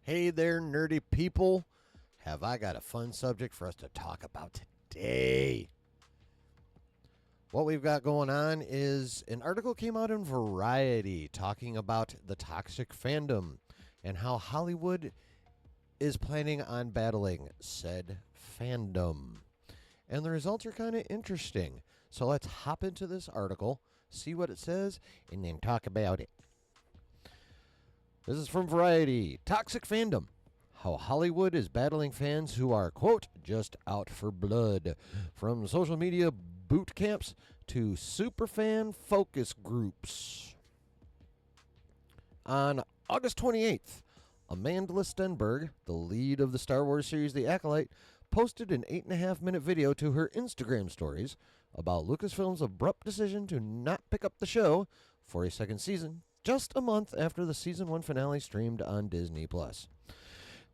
Hey there, nerdy people. Have I got a fun subject for us to talk about today? What we've got going on is an article came out in Variety talking about the toxic fandom and how Hollywood is planning on battling said fandom. And the results are kind of interesting. So let's hop into this article, see what it says, and then talk about it. This is from Variety. Toxic fandom. How Hollywood is battling fans who are, quote, just out for blood. From social media boot camps to superfan focus groups. On August 28th, Amanda Stenberg, the lead of the Star Wars series The Acolyte, posted an 8.5-minute video to her Instagram stories about Lucasfilm's abrupt decision to not pick up the show for a second season, just a month after the season 1 finale streamed on Disney+.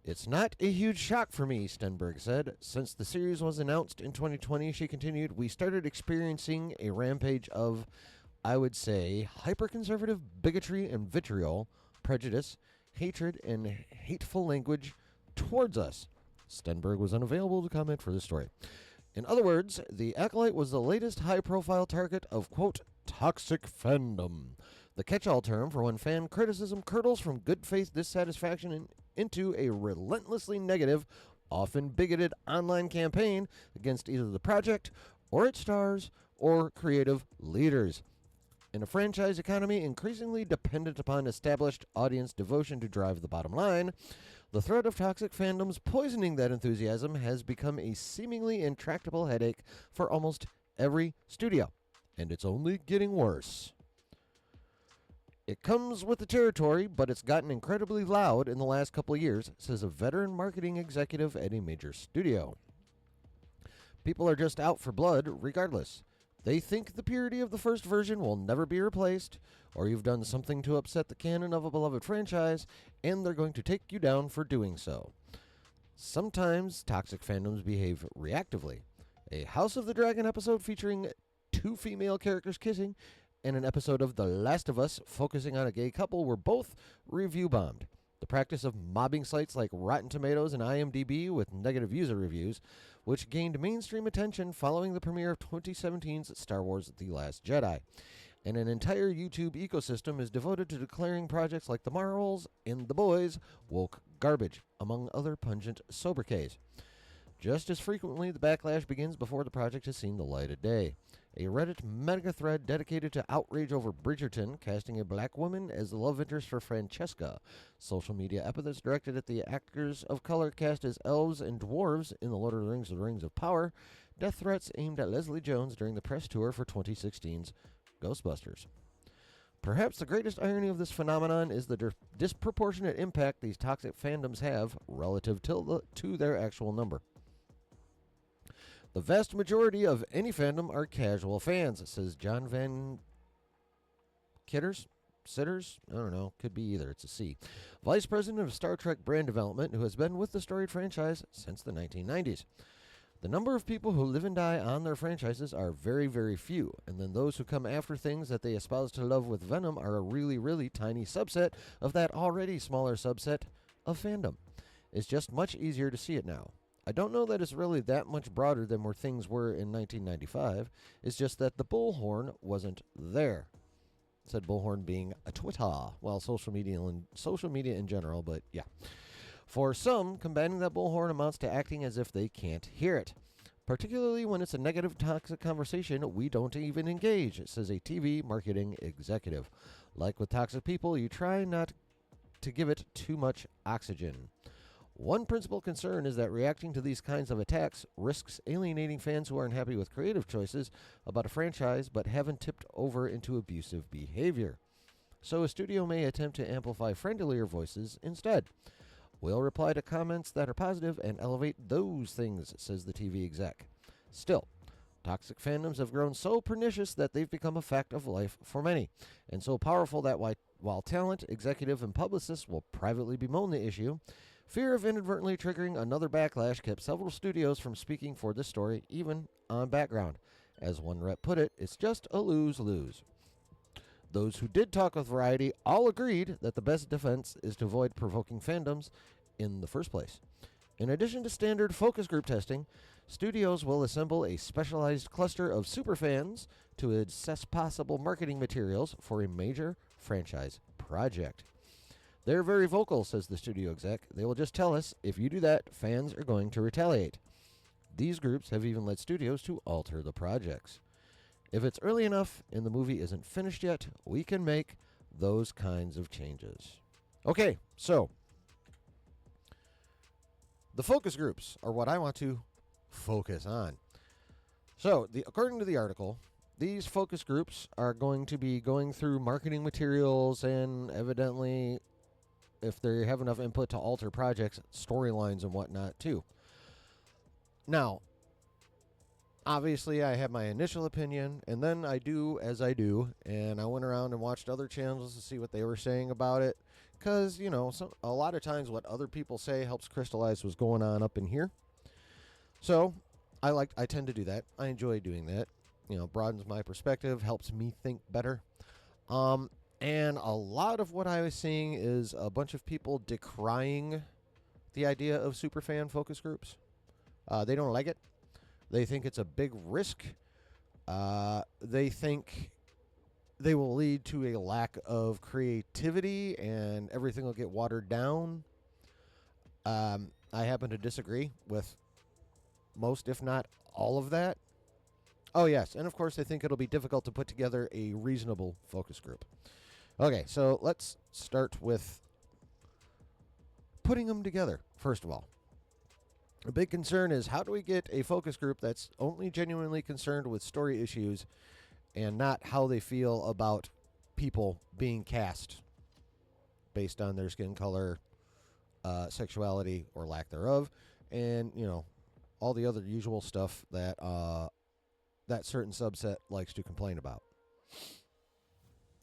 It's not a huge shock for me, Stenberg said. Since the series was announced in 2020, she continued, we started experiencing a rampage of, I would say, hyper-conservative bigotry and vitriol, prejudice, hatred, and hateful language towards us. Stenberg was unavailable to comment for this story. In other words, The Acolyte was the latest high-profile target of, quote, toxic fandom, the catch-all term for when fan criticism curdles from good-faith dissatisfaction into a relentlessly negative, often bigoted online campaign against either the project or its stars or creative leaders. In a franchise economy increasingly dependent upon established audience devotion to drive the bottom line, the threat of toxic fandoms poisoning that enthusiasm has become a seemingly intractable headache for almost every studio, and it's only getting worse. It comes with the territory, but it's gotten incredibly loud in the last couple of years, says a veteran marketing executive at a major studio. People are just out for blood regardless. They think the purity of the first version will never be replaced, or you've done something to upset the canon of a beloved franchise, and they're going to take you down for doing so. Sometimes toxic fandoms behave reactively. A House of the Dragon episode featuring 2 female characters kissing and an episode of The Last of Us focusing on a gay couple were both review bombed. The practice of mobbing sites like Rotten Tomatoes and IMDb with negative user reviews, which gained mainstream attention following the premiere of 2017's Star Wars The Last Jedi. And an entire YouTube ecosystem is devoted to declaring projects like The Marvels and The Boys woke garbage, among other pungent sobriquets. Just as frequently, the backlash begins before the project has seen the light of day. A Reddit mega thread dedicated to outrage over Bridgerton casting a black woman as the love interest for Francesca. Social media epithets directed at the actors of color cast as elves and dwarves in The Lord of the Rings of Power. Death threats aimed at Leslie Jones during the press tour for 2016's Ghostbusters. Perhaps the greatest irony of this phenomenon is the disproportionate impact these toxic fandoms have relative to their actual number. The vast majority of any fandom are casual fans, says John Van Sitters? I don't know. Could be either. It's a C. Vice President of Star Trek Brand Development, who has been with the storied franchise since the 1990s. The number of people who live and die on their franchises are very, very few, and then those who come after things that they espouse to love with venom are a really, really tiny subset of that already smaller subset of fandom. It's just much easier to see it now. I don't know that it's really that much broader than where things were in 1995. It's just that the bullhorn wasn't there. Said bullhorn being a Twitter, well, social media in general, but yeah. For some, combating that bullhorn amounts to acting as if they can't hear it. Particularly when it's a negative, toxic conversation, we don't even engage, says a TV marketing executive. Like with toxic people, you try not to give it too much oxygen. One principal concern is that reacting to these kinds of attacks risks alienating fans who are unhappy with creative choices about a franchise but haven't tipped over into abusive behavior. So a studio may attempt to amplify friendlier voices instead. We'll reply to comments that are positive and elevate those things, says the TV exec. Still, toxic fandoms have grown so pernicious that they've become a fact of life for many, and so powerful that while talent, executive, and publicists will privately bemoan the issue, fear of inadvertently triggering another backlash kept several studios from speaking for this story, even on background. As one rep put it, it's just a lose-lose. Those who did talk with Variety all agreed that the best defense is to avoid provoking fandoms in the first place. In addition to standard focus group testing, studios will assemble a specialized cluster of superfans to assess possible marketing materials for a major franchise project. They're very vocal, says the studio exec. They will just tell us, if you do that, fans are going to retaliate. These groups have even led studios to alter the projects. If it's early enough and the movie isn't finished yet, we can make those kinds of changes. Okay, so the focus groups are what I want to focus on. So, according to the article, these focus groups are going to be going through marketing materials and evidently, if they have enough input to alter projects, storylines and whatnot too. Now, obviously I have my initial opinion, and then I do as I do, and I went around and watched other channels to see what they were saying about it, because, a lot of times what other people say helps crystallize what's going on up in here. So, I tend to do that. I enjoy doing that. Broadens my perspective, helps me think better. And a lot of what I was seeing is a bunch of people decrying the idea of superfan focus groups. They don't like it. They think it's a big risk. They think they will lead to a lack of creativity and everything will get watered down. I happen to disagree with most, if not all of that. Oh, yes. And, of course, I think it'll be difficult to put together a reasonable focus group. Okay, so let's start with putting them together, first of all. A big concern is, how do we get a focus group that's only genuinely concerned with story issues and not how they feel about people being cast based on their skin color, sexuality, or lack thereof, and, all the other usual stuff that that certain subset likes to complain about.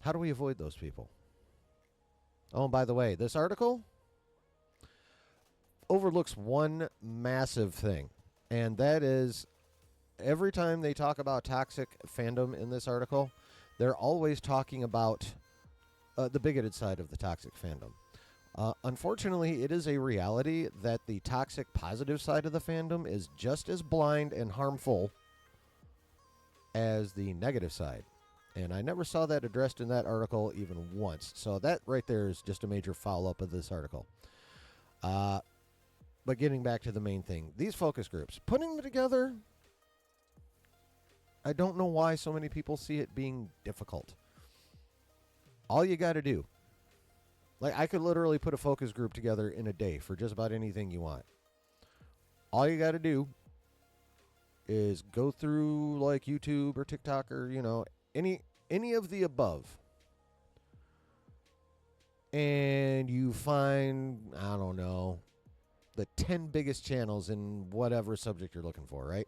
How do we avoid those people? Oh, and by the way, this article overlooks one massive thing, and that is every time they talk about toxic fandom in this article, they're always talking about the bigoted side of the toxic fandom. Unfortunately, it is a reality that the toxic positive side of the fandom is just as blind and harmful as the negative side. And I never saw that addressed in that article even once. So that right there is just a major foul-up of this article. But getting back to the main thing, these focus groups, putting them together, I don't know why so many people see it being difficult. All you got to do, I could literally put a focus group together in a day for just about anything you want. All you got to do is go through YouTube or TikTok or, any of the above. And you find, I don't know, the 10 biggest channels in whatever subject you're looking for, right?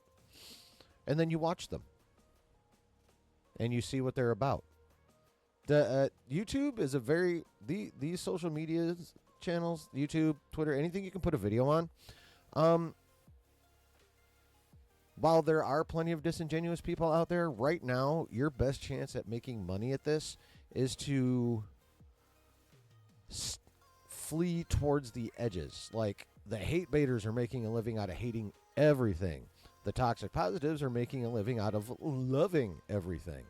And then you watch them. And you see what they're about. The YouTube is these social media channels, YouTube, Twitter, anything you can put a video on. While there are plenty of disingenuous people out there, right now, your best chance at making money at this is to flee towards the edges. Like, the hate baiters are making a living out of hating everything. The toxic positives are making a living out of loving everything.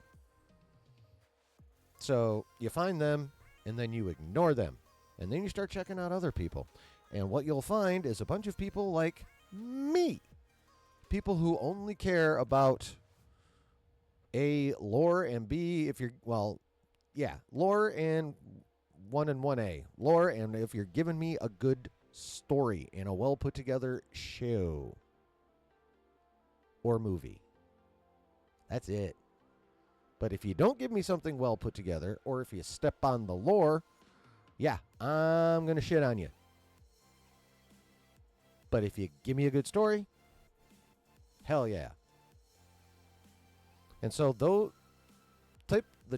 So you find them, and then you ignore them. And then you start checking out other people. And what you'll find is a bunch of people like me. People who only care about A, lore, and B, lore and 1 and 1A. Lore, and if you're giving me a good story and a well put together show or movie. That's it. But if you don't give me something well put together, or if you step on the lore, I'm going to shit on you. But if you give me a good story, hell yeah. And so the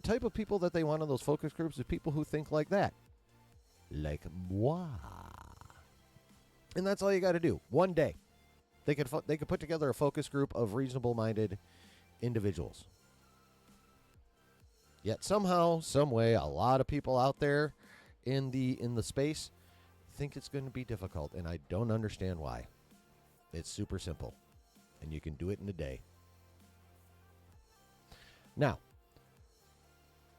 type of people that they want in those focus groups is people who think like that. Like moi. And that's all you got to do. One day. They could put together a focus group of reasonable-minded individuals. Yet somehow, some way, a lot of people out there in the space think it's going to be difficult, and I don't understand why. It's super simple, and you can do it in a day. Now,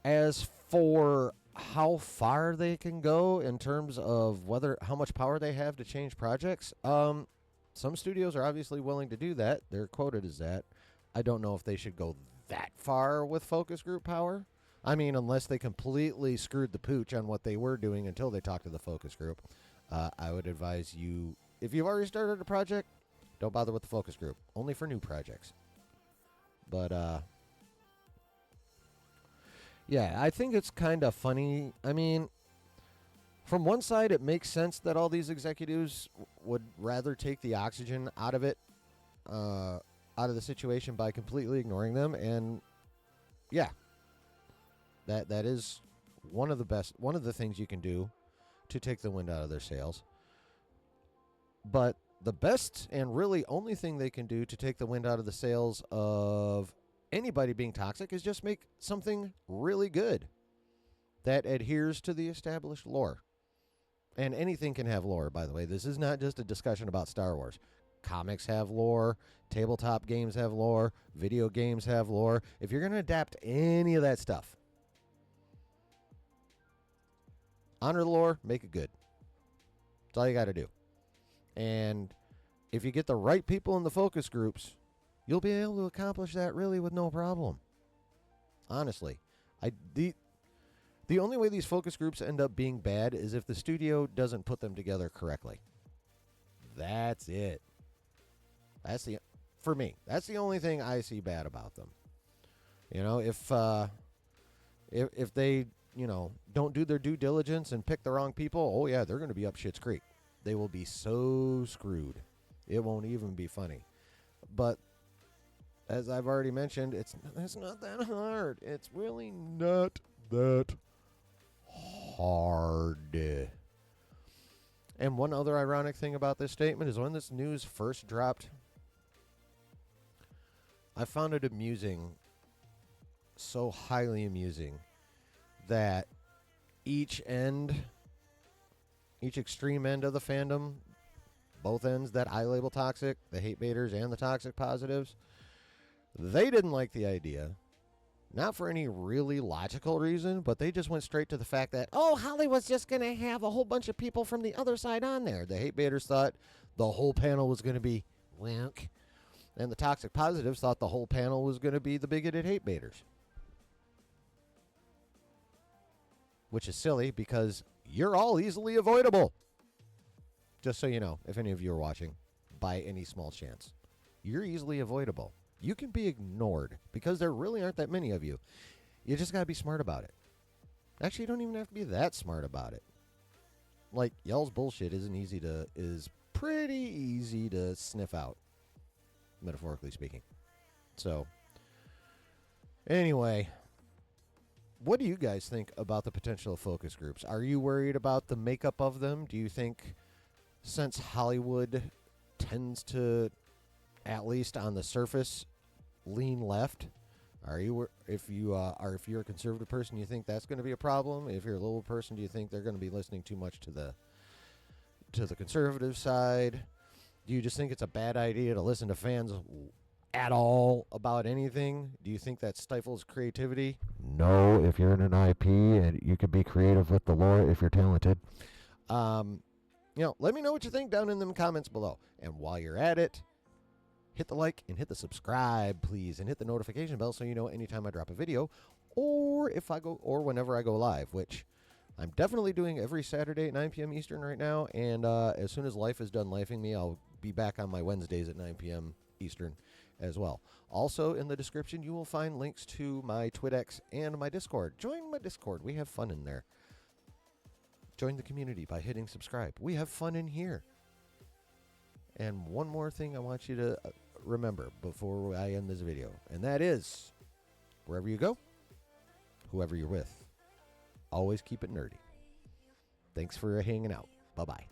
as for how far they can go in terms of how much power they have to change projects, some studios are obviously willing to do that. They're quoted as that. I don't know if they should go that far with focus group power. I mean, unless they completely screwed the pooch on what they were doing until they talked to the focus group. I would advise you, if you've already started a project, don't bother with the focus group. Only for new projects. But, yeah, I think it's kind of funny. I mean, from one side, it makes sense that all these executives would rather take the oxygen out of it, out of the situation by completely ignoring them. And, yeah, that is one of the things you can do to take the wind out of their sails. But the best and really only thing they can do to take the wind out of the sails of anybody being toxic is just make something really good that adheres to the established lore. And anything can have lore, by the way. This is not just a discussion about Star Wars. Comics have lore, tabletop games have lore, video games have lore. If you're going to adapt any of that stuff, honor the lore, make it good. That's all you got to do. And if you get the right people in the focus groups, you'll be able to accomplish that really with no problem. Honestly. The only way these focus groups end up being bad is if the studio doesn't put them together correctly. That's it. For me, that's the only thing I see bad about them. You know, if they, don't do their due diligence and pick the wrong people, oh yeah, they're going to be up Schitt's Creek. They will be so screwed. It won't even be funny. But as I've already mentioned, it's not that hard. It's really not that hard. And one other ironic thing about this statement is when this news first dropped, I found it amusing, so highly amusing, that each extreme end of the fandom, both ends that I label toxic, the hate baiters and the toxic positives, they didn't like the idea. Not for any really logical reason, but they just went straight to the fact that, Hollywood's just going to have a whole bunch of people from the other side on there. The hate baiters thought the whole panel was going to be wink, and the toxic positives thought the whole panel was going to be the bigoted hate baiters. Which is silly because you're all easily avoidable. Just so you know, if any of you are watching, by any small chance, you're easily avoidable. You can be ignored because there really aren't that many of you. You just got to be smart about it. Actually, you don't even have to be that smart about it. Like, y'all's bullshit is pretty easy to sniff out, metaphorically speaking. So, anyway, what do you guys think about the potential of focus groups? Are you worried about the makeup of them? Do you think, since Hollywood tends to, at least on the surface, lean left, if you're a conservative person, you think that's going to be a problem? If you're a liberal person, do you think they're going to be listening too much to the conservative side? Do you just think it's a bad idea to listen to fans at all about anything? Do you think that stifles creativity? No, if you're in an IP and you can be creative with the lore if you're talented. Let me know what you think down in the comments below. And while you're at it, hit the like and hit the subscribe, please, and hit the notification bell so you know anytime I drop a video, or whenever I go live, which I'm definitely doing every Saturday at 9 p.m. Eastern right now. And as soon as life is done lifing me, I'll be back on my Wednesdays at 9 p.m. Eastern as well. Also, in the description, you will find links to my TwitX and my Discord. Join my Discord. We have fun in there. Join the community by hitting subscribe. We have fun in here. And one more thing I want you to remember before I end this video, and that is, wherever you go, whoever you're with, always keep it nerdy. Thanks for hanging out. Bye-bye.